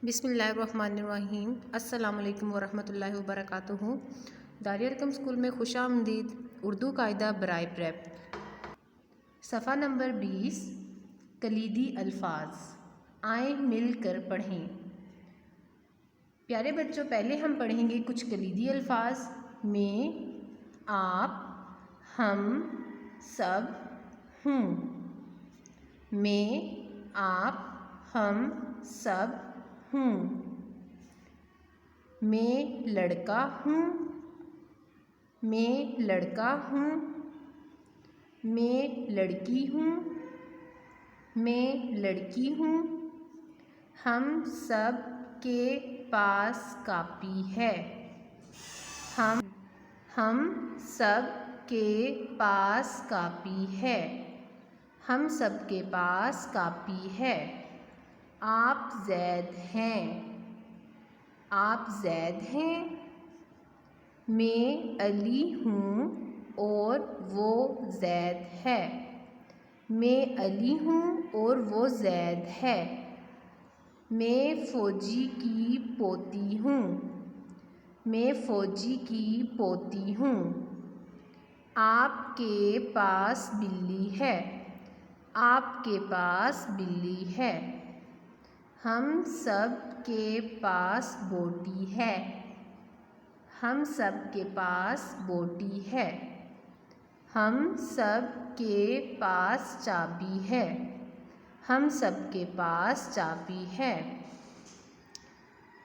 बिस्मिल्लाहिर्रहमानिर्रहीम। अस्सलामुअलैकुम वरहमतुल्लाहि वबरकातुहू। दारिया रकम स्कूल में खुशामदीद। उर्दू कायदा बराए प्रेप, सफ़ा नंबर 20। कलीदी अल्फाज। आए मिलकर पढ़ें। प्यारे बच्चों, पहले हम पढ़ेंगे कुछ कलीदी अल्फाज में आप, हम, सब, हूँ। में आप, हम, सब, हूँ। मैं लड़का हूँ। मैं लड़का हूँ। मैं लड़की हूँ। मैं लड़की हूँ। हम सब के पास कापी है। हम सब के पास कापी है। हम सब के पास कापी है। आप ज़ैद हैं। आप ज़ैद हैं। मैं अली हूँ और वो ज़ैद है। मैं अली हूँ और वो ज़ैद है। मैं फ़ौजी की पोती हूँ। मैं फ़ौजी की पोती हूँ। आपके पास बिल्ली है। आपके पास बिल्ली है। हम सब के पास बोटी है। हम सब के पास बोटी है। हम सब के पास चाबी है। हम सब के पास चाबी है।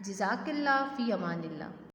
जज़ाकल्लाह फ़ी अमानिल्लाह।